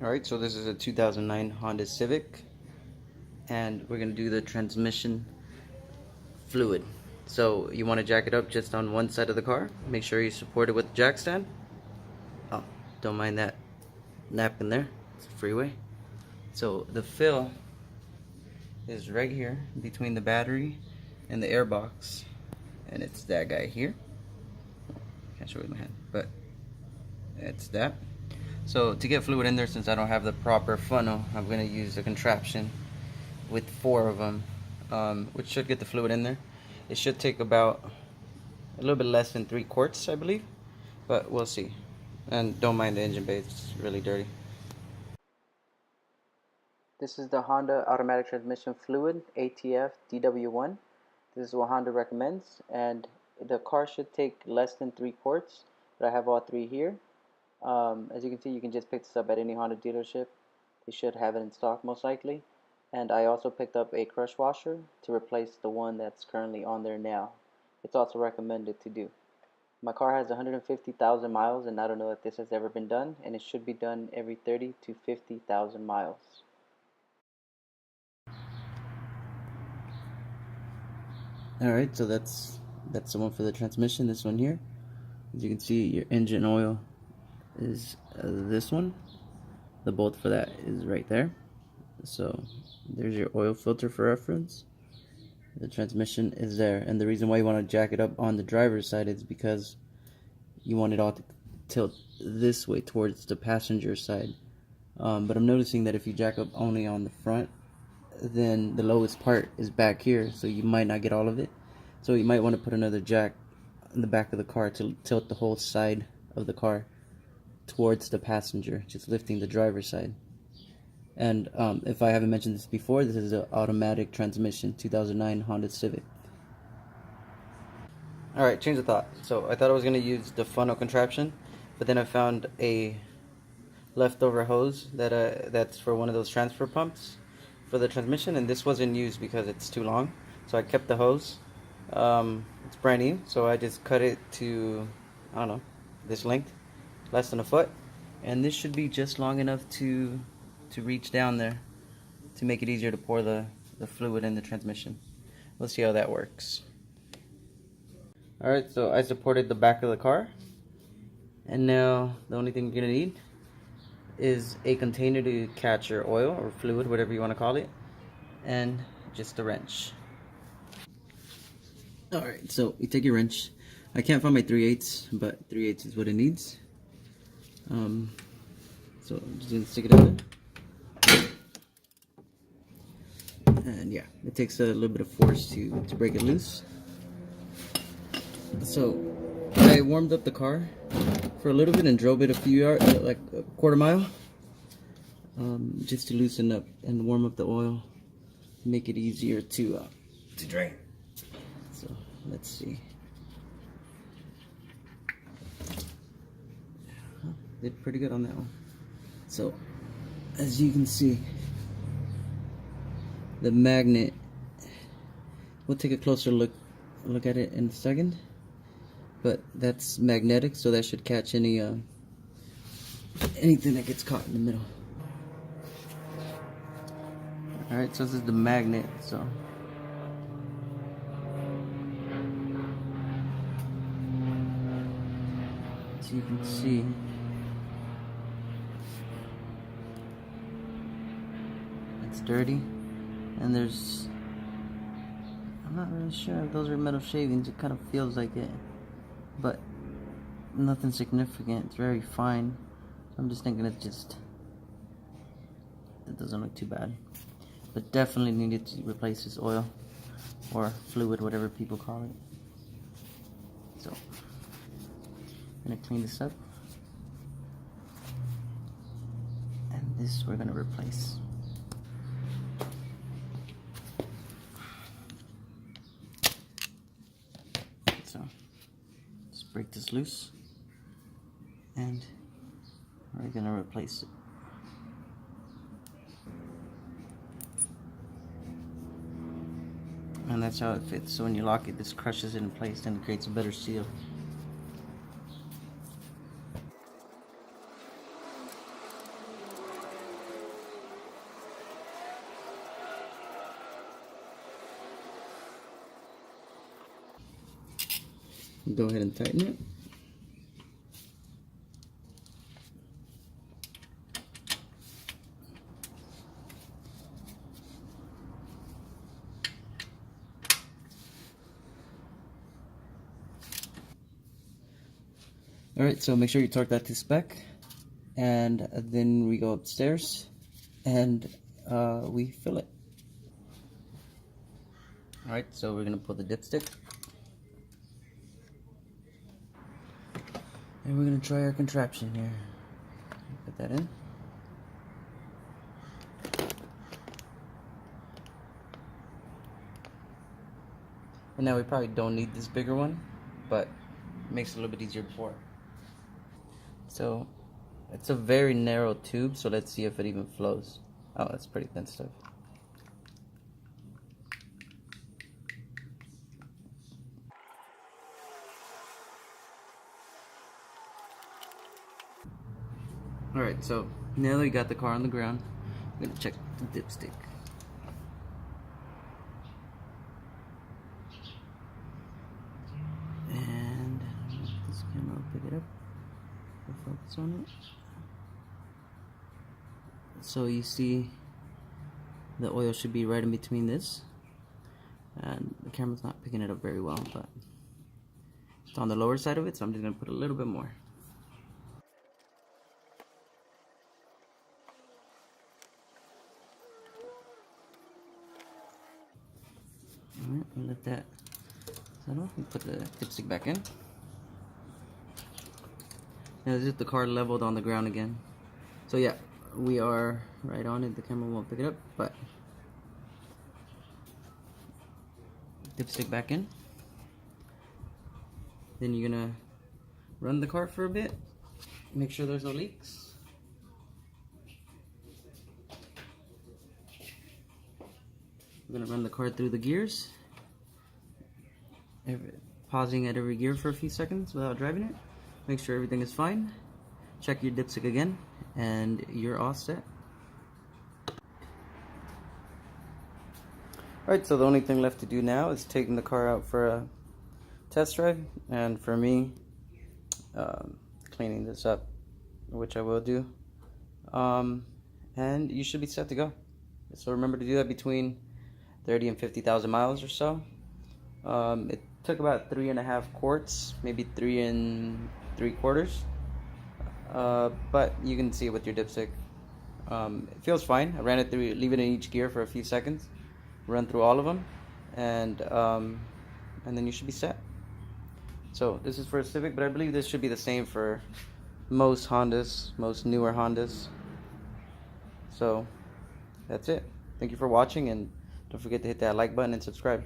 Alright, so this is a 2009 Honda Civic, and we're going to do the transmission fluid. So you want to jack it up just on one side of the car. Make sure you support it with the jack stand. Oh, don't mind that napkin there. It's a freeway. So the fill is right here between the battery and the air box, and it's that guy here. Can't show it with my hand, but it's that. So to get fluid in there, since I don't have the proper funnel, I'm going to use a contraption with 4 of them, which should get the fluid in there. It should take about a little bit less than 3 quarts, I believe, but we'll see. And don't mind the engine bay, it's really dirty. This is the Honda automatic transmission fluid, ATF DW1. This is what Honda recommends, and the car should take less than 3 quarts, but I have all 3 here. As you can see, you can just pick this up at any Honda dealership. They should have it in stock most likely. And I also picked up a crush washer to replace the one that's currently on there now. It's also recommended to do. My car has 150,000 miles, and I don't know if this has ever been done, and it should be done every 30 to 50,000 miles. Alright, so that's the one for the transmission. This one here, as you can see, your engine oil is this one. The bolt for that is right there. So there's your oil filter for reference. The transmission is there, and the reason why you want to jack it up on the driver's side is because you want it all to tilt this way towards the passenger side. But I'm noticing that if you jack up only on the front, then the lowest part is back here, so you might not get all of it. So you might want to put another jack in the back of the car to tilt the whole side of the car towards the passenger, just lifting the driver's side. And if I haven't mentioned this before, this is an automatic transmission, 2009 Honda Civic. Alright, change of thought. So I thought I was going to use the funnel contraption, but then I found a leftover hose that's for one of those transfer pumps for the transmission, and this wasn't used because it's too long. So I kept the hose. It's brand new, so I just cut it to, I don't know, this length, less than a foot, and this should be just long enough to reach down there to make it easier to pour the fluid in the transmission. Let's see how that works. Alright, so I supported the back of the car, and now the only thing you're going to need is a container to catch your oil or fluid, whatever you want to call it, and just a wrench. Alright, so you take your wrench. I can't find my 3/8, but 3/8 is what it needs. So I'm just going to stick it in there. And yeah, it takes a little bit of force to break it loose. So I warmed up the car for a little bit and drove it a few yards, like a quarter mile, just to loosen up and warm up the oil, make it easier to drain. So let's see. Did pretty good on that one. So as you can see, the magnet, we'll take a closer look at it in a second, but that's magnetic, so that should catch any anything that gets caught in the middle. Alright, so this is the magnet. So as you can see, it's dirty, and there's, I'm not really sure if those are metal shavings. It kind of feels like it, but nothing significant. It's very fine. I'm just thinking it doesn't look too bad, but definitely needed to replace this oil or fluid, whatever people call it. So I'm gonna clean this up, and this we're gonna replace. So just break this loose, and we're gonna replace it. And that's how it fits. So when you lock it, this crushes it in place and it creates a better seal. go ahead and tighten it. Alright, so make sure you torque that to spec, and then we go upstairs and we fill it. Alright, so we're going to pull the dipstick, and we're going to try our contraption here. Put that in. And now we probably don't need this bigger one, but it makes it a little bit easier to pour. So it's a very narrow tube, so let's see if it even flows. Oh, that's pretty thin stuff. Alright, so now that we got the car on the ground, I'm gonna check the dipstick. And this camera will pick it up. We'll focus on it. So you see the oil should be right in between this, and the camera's not picking it up very well, but it's on the lower side of it, so I'm just gonna put a little bit more. Alright, we'll let that settle and put the dipstick back in. Now this is the car leveled on the ground again. So yeah, we are right on it. The camera won't pick it up, but dipstick back in. Then you're gonna run the car for a bit, make sure there's no leaks. We're gonna run the car through the gears, pausing at every gear for a few seconds without driving it. Make sure everything is fine. Check your dipstick again, and you're all set. Alright, so the only thing left to do now is taking the car out for a test drive, and for me, cleaning this up, which I will do. And you should be set to go. So remember to do that between 30 and 50,000 miles or so. It took about 3.5 quarts, maybe 3 3/4. But you can see it with your dipstick. It feels fine. I ran it through, leave it in each gear for a few seconds, run through all of them, and then you should be set. So this is for a Civic, but I believe this should be the same for most Hondas, most newer Hondas. So that's it. Thank you for watching, and don't forget to hit that like button and subscribe.